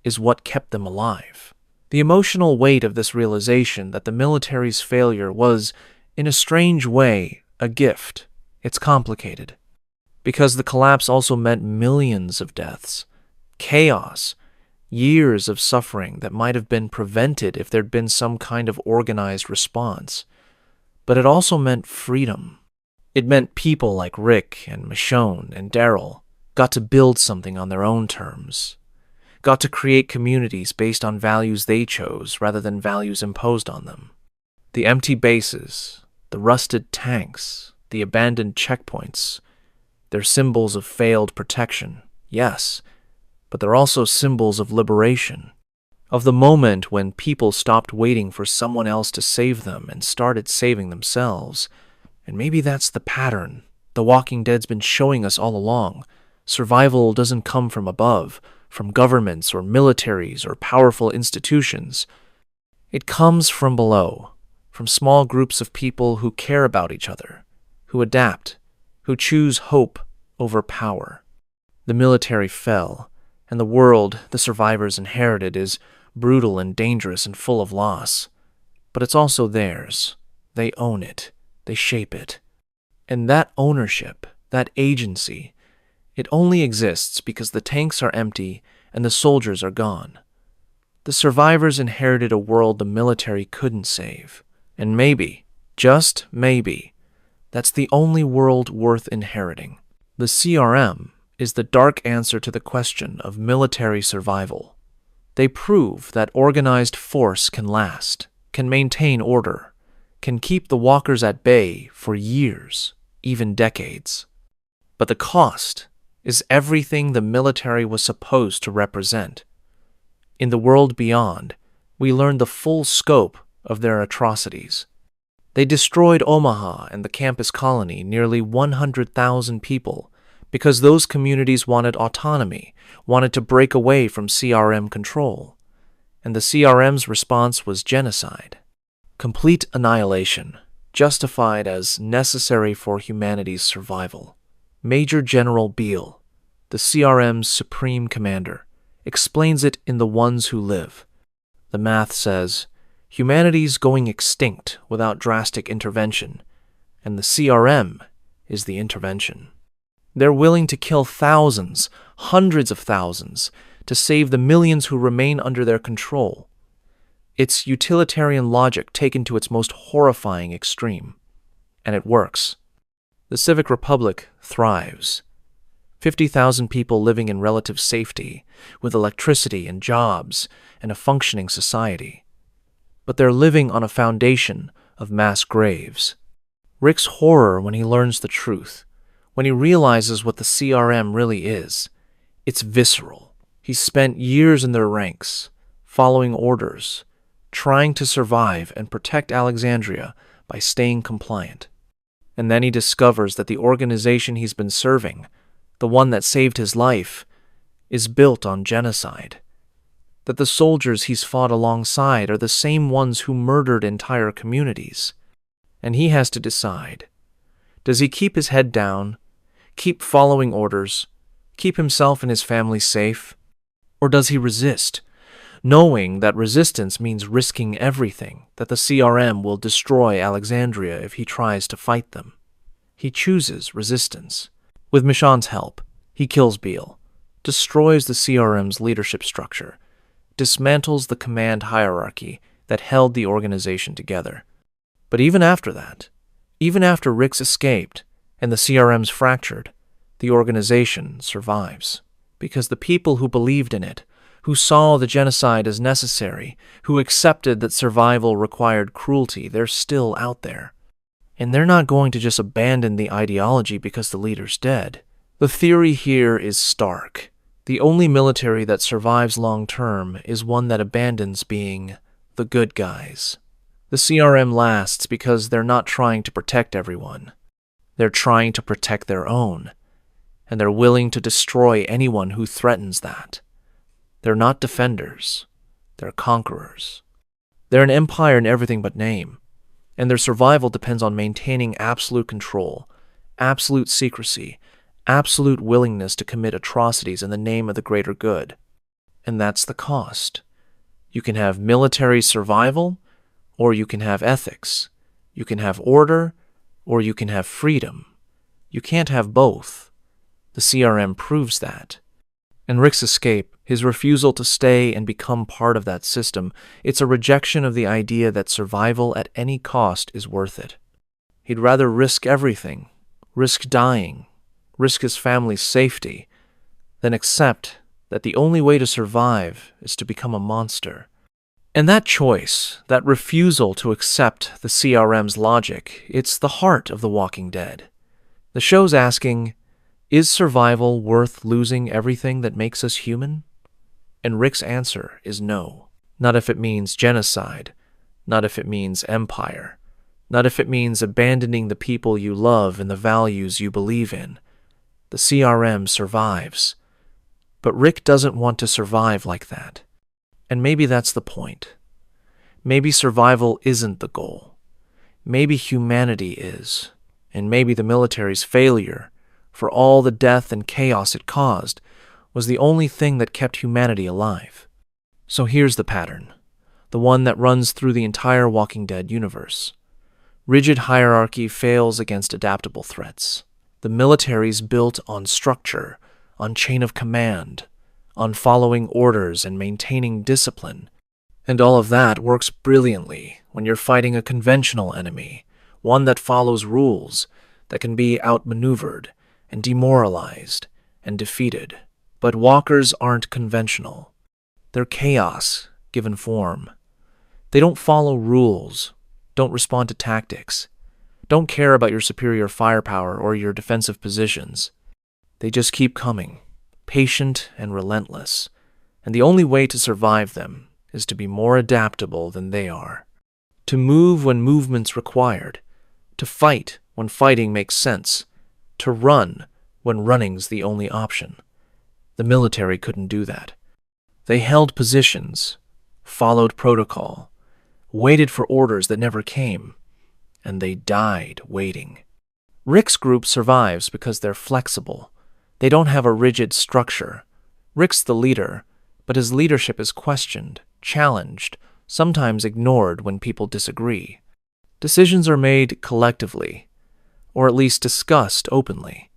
is what kept them alive. The emotional weight of this realization that the military's failure was, in a strange way, a gift. It's complicated. Because the collapse also meant millions of deaths, chaos, years of suffering that might have been prevented if there'd been some kind of organized response. But it also meant freedom. It meant people like Rick and Michonne and Daryl got to build something on their own terms, got to create communities based on values they chose rather than values imposed on them. The empty bases, the rusted tanks, the abandoned checkpoints, they're symbols of failed protection, yes, but they're also symbols of liberation, of the moment when people stopped waiting for someone else to save them and started saving themselves. And maybe that's the pattern The Walking Dead's been showing us all along. Survival doesn't come from above, from governments or militaries or powerful institutions. It comes from below, from small groups of people who care about each other, who adapt, who choose hope over power. The military fell, and the world the survivors inherited is brutal and dangerous and full of loss. But it's also theirs. They own it. They shape it. And that ownership, that agency, it only exists because the tanks are empty and the soldiers are gone. The survivors inherited a world the military couldn't save. And maybe, just maybe, that's the only world worth inheriting. The CRM is the dark answer to the question of military survival. They prove that organized force can last, can maintain order, can keep the walkers at bay for years, even decades. But the cost is everything the military was supposed to represent. In the world beyond, we learned the full scope of their atrocities. They destroyed Omaha and the campus colony, nearly 100,000 people, because those communities wanted autonomy, wanted to break away from CRM control. And the CRM's response was genocide. Complete annihilation, justified as necessary for humanity's survival. Major General Beale, the CRM's supreme commander, explains it in The Ones Who Live. The math says, humanity's going extinct without drastic intervention, and the CRM is the intervention. They're willing to kill thousands, hundreds of thousands, to save the millions who remain under their control. It's utilitarian logic taken to its most horrifying extreme. And it works. The Civic Republic thrives. 50,000 people living in relative safety, with electricity and jobs and a functioning society. But they're living on a foundation of mass graves. Rick's horror when he learns the truth, when he realizes what the CRM really is, it's visceral. He's spent years in their ranks, following orders, trying to survive and protect Alexandria by staying compliant. And then he discovers that the organization he's been serving, the one that saved his life, is built on genocide. That the soldiers he's fought alongside are the same ones who murdered entire communities. And he has to decide. Does he keep his head down, keep following orders, keep himself and his family safe? Or does he resist, knowing that resistance means risking everything, that the CRM will destroy Alexandria if he tries to fight them? He chooses resistance. With Michonne's help, he kills Beale, destroys the CRM's leadership structure, dismantles the command hierarchy that held the organization together. But even after that, even after Rick's escaped and the CRM's fractured, the organization survives. Because the people who believed in it, who saw the genocide as necessary, who accepted that survival required cruelty, they're still out there. And they're not going to just abandon the ideology because the leader's dead. The theory here is stark. The only military that survives long-term is one that abandons being the good guys. The CRM lasts because they're not trying to protect everyone. They're trying to protect their own. And they're willing to destroy anyone who threatens that. They're not defenders. They're conquerors. They're an empire in everything but name, and their survival depends on maintaining absolute control, absolute secrecy, absolute willingness to commit atrocities in the name of the greater good. And that's the cost. You can have military survival, or you can have ethics. You can have order, or you can have freedom. You can't have both. The CRM proves that. And Rick's escape, his refusal to stay and become part of that system, it's a rejection of the idea that survival at any cost is worth it. He'd rather risk everything, risk dying, risk his family's safety, than accept that the only way to survive is to become a monster. And that choice, that refusal to accept the CRM's logic, it's the heart of The Walking Dead. The show's asking, is survival worth losing everything that makes us human? And Rick's answer is no. Not if it means genocide. Not if it means empire. Not if it means abandoning the people you love and the values you believe in. The CRM survives. But Rick doesn't want to survive like that. And maybe that's the point. Maybe survival isn't the goal. Maybe humanity is. And maybe the military's failure, for all the death and chaos it caused, was the only thing that kept humanity alive. So here's the pattern, the one that runs through the entire Walking Dead universe. Rigid hierarchy fails against adaptable threats. The military's built on structure, on chain of command, on following orders and maintaining discipline. And all of that works brilliantly when you're fighting a conventional enemy, one that follows rules, that can be outmaneuvered and demoralized and defeated. But walkers aren't conventional. They're chaos, given form. They don't follow rules, don't respond to tactics, don't care about your superior firepower or your defensive positions. They just keep coming, patient and relentless, and the only way to survive them is to be more adaptable than they are. To move when movement's required, to fight when fighting makes sense, to run when running's the only option. The military couldn't do that. They held positions, followed protocol, waited for orders that never came, and they died waiting. Rick's group survives because they're flexible. They don't have a rigid structure. Rick's the leader, but his leadership is questioned, challenged, sometimes ignored when people disagree. Decisions are made collectively, or at least discussed openly.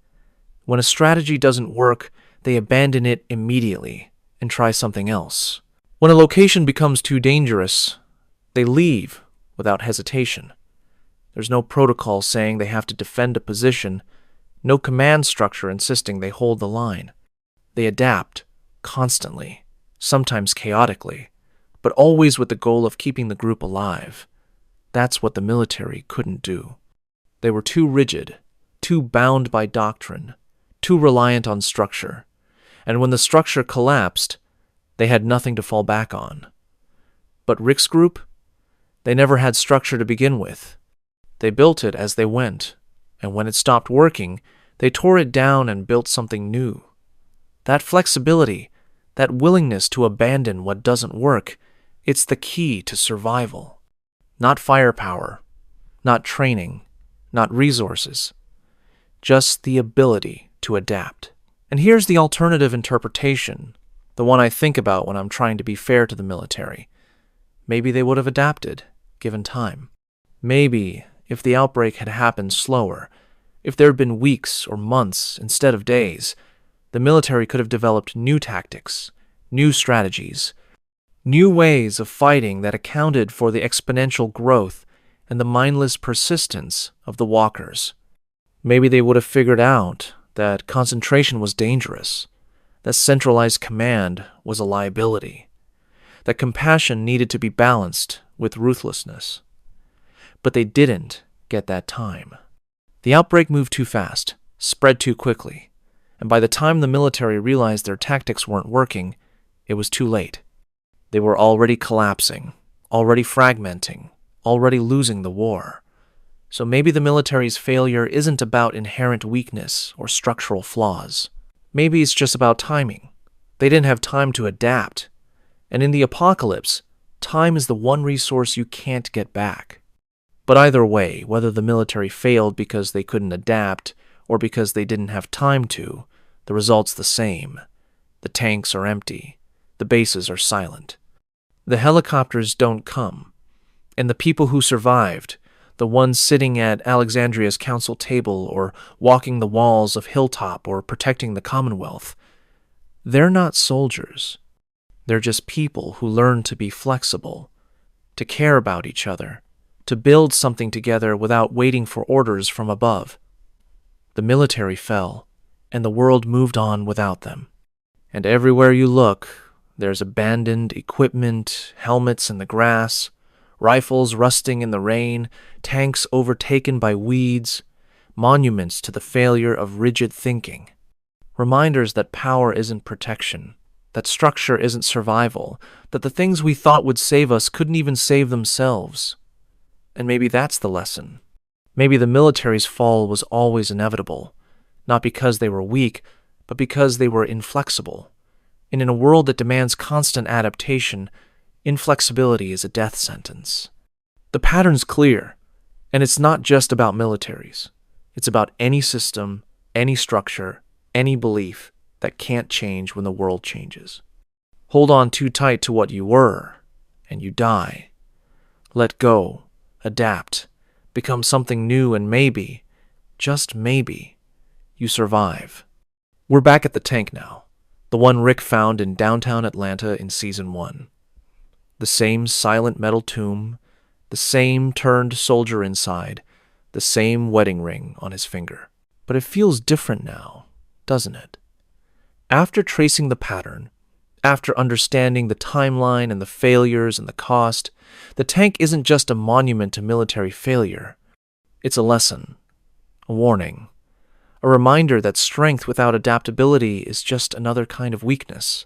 When a strategy doesn't work, they abandon it immediately and try something else. When a location becomes too dangerous, they leave without hesitation. There's no protocol saying they have to defend a position, no command structure insisting they hold the line. They adapt, constantly, sometimes chaotically, but always with the goal of keeping the group alive. That's what the military couldn't do. They were too rigid, too bound by doctrine, too reliant on structure. And when the structure collapsed, they had nothing to fall back on. But Rick's group? They never had structure to begin with. They built it as they went, and when it stopped working, they tore it down and built something new. That flexibility, that willingness to abandon what doesn't work, it's the key to survival. Not firepower, not training, not resources, just the ability to adapt. And here's the alternative interpretation, the one I think about when I'm trying to be fair to the military. Maybe they would have adapted, given time. Maybe, if the outbreak had happened slower, if there had been weeks or months instead of days, the military could have developed new tactics, new strategies, new ways of fighting that accounted for the exponential growth and the mindless persistence of the walkers. Maybe they would have figured out that concentration was dangerous, that centralized command was a liability, that compassion needed to be balanced with ruthlessness. But they didn't get that time. The outbreak moved too fast, spread too quickly, and by the time the military realized their tactics weren't working, it was too late. They were already collapsing, already fragmenting, already losing the war. So maybe the military's failure isn't about inherent weakness or structural flaws. Maybe it's just about timing. They didn't have time to adapt. And in the apocalypse, time is the one resource you can't get back. But either way, whether the military failed because they couldn't adapt, or because they didn't have time to, the result's the same. The tanks are empty. The bases are silent. The helicopters don't come. And the people who survived, the ones sitting at Alexandria's council table or walking the walls of Hilltop or protecting the Commonwealth, they're not soldiers. They're just people who learn to be flexible, to care about each other, to build something together without waiting for orders from above. The military fell, and the world moved on without them. And everywhere you look, there's abandoned equipment, helmets in the grass, rifles rusting in the rain, tanks overtaken by weeds, monuments to the failure of rigid thinking. Reminders that power isn't protection, that structure isn't survival, that the things we thought would save us couldn't even save themselves. And maybe that's the lesson. Maybe the military's fall was always inevitable, not because they were weak, but because they were inflexible. And in a world that demands constant adaptation, inflexibility is a death sentence. The pattern's clear, and it's not just about militaries. It's about any system, any structure, any belief that can't change when the world changes. Hold on too tight to what you were, and you die. Let go, adapt, become something new, and maybe, just maybe, you survive. We're back at the tank now, the one Rick found in downtown Atlanta in Season 1. The same silent metal tomb, the same turned soldier inside, the same wedding ring on his finger. But it feels different now, doesn't it? After tracing the pattern, after understanding the timeline and the failures and the cost, the tank isn't just a monument to military failure. It's a lesson, a warning, a reminder that strength without adaptability is just another kind of weakness.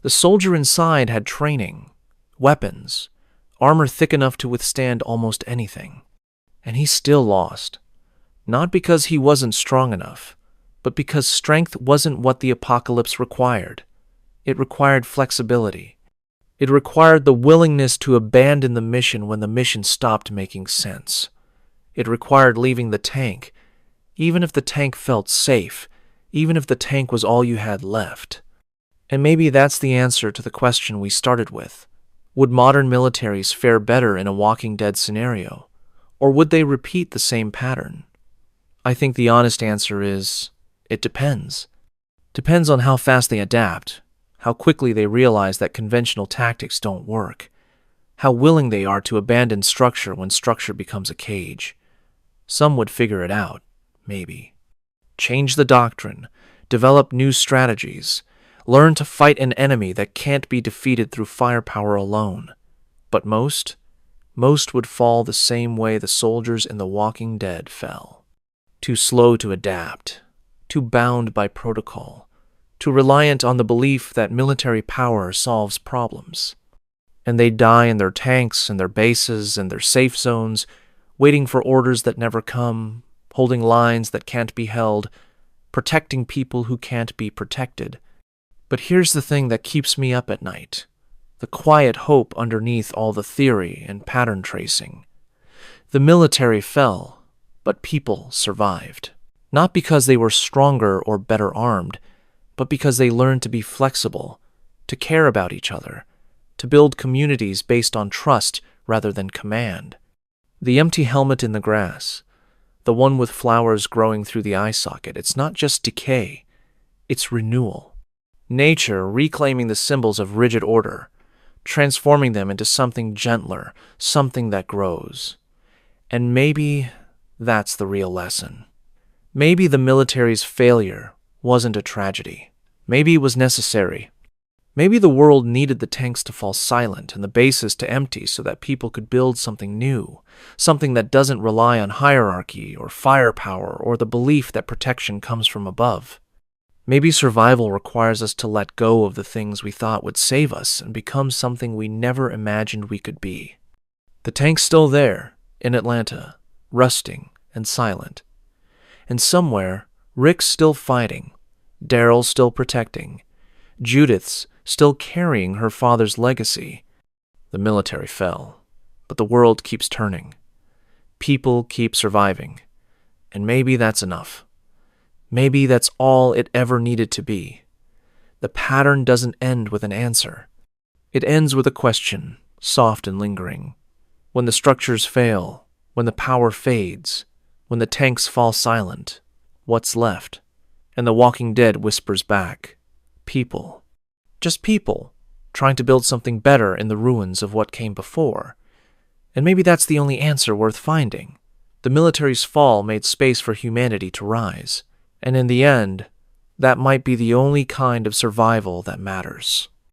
The soldier inside had training, weapons, armor thick enough to withstand almost anything. And he still lost. Not because he wasn't strong enough, but because strength wasn't what the apocalypse required. It required flexibility. It required the willingness to abandon the mission when the mission stopped making sense. It required leaving the tank, even if the tank felt safe, even if the tank was all you had left. And maybe that's the answer to the question we started with. Would modern militaries fare better in a Walking Dead scenario? Or would they repeat the same pattern? I think the honest answer is, it depends. Depends on how fast they adapt, how quickly they realize that conventional tactics don't work, how willing they are to abandon structure when structure becomes a cage. Some would figure it out, maybe. Change the doctrine, develop new strategies, learn to fight an enemy that can't be defeated through firepower alone. But most would fall the same way the soldiers in The Walking Dead fell. Too slow to adapt, too bound by protocol, too reliant on the belief that military power solves problems. And they die in their tanks and their bases and their safe zones, waiting for orders that never come, holding lines that can't be held, protecting people who can't be protected. But here's the thing that keeps me up at night, the quiet hope underneath all the theory and pattern tracing. The military fell, but people survived. Not because they were stronger or better armed, but because they learned to be flexible, to care about each other, to build communities based on trust rather than command. The empty helmet in the grass, the one with flowers growing through the eye socket, it's not just decay, it's renewal. Nature reclaiming the symbols of rigid order, transforming them into something gentler, something that grows. And maybe that's the real lesson. Maybe the military's failure wasn't a tragedy. Maybe it was necessary. Maybe the world needed the tanks to fall silent and the bases to empty so that people could build something new, something that doesn't rely on hierarchy or firepower or the belief that protection comes from above. Maybe survival requires us to let go of the things we thought would save us and become something we never imagined we could be. The tank's still there, in Atlanta, rusting and silent. And somewhere, Rick's still fighting, Daryl's still protecting, Judith's still carrying her father's legacy. The military fell, but the world keeps turning. People keep surviving, and maybe that's enough. Maybe that's all it ever needed to be. The pattern doesn't end with an answer. It ends with a question, soft and lingering. When the structures fail, when the power fades, when the tanks fall silent, what's left? And the Walking Dead whispers back, people. Just people, trying to build something better in the ruins of what came before. And maybe that's the only answer worth finding. The military's fall made space for humanity to rise. And in the end, that might be the only kind of survival that matters.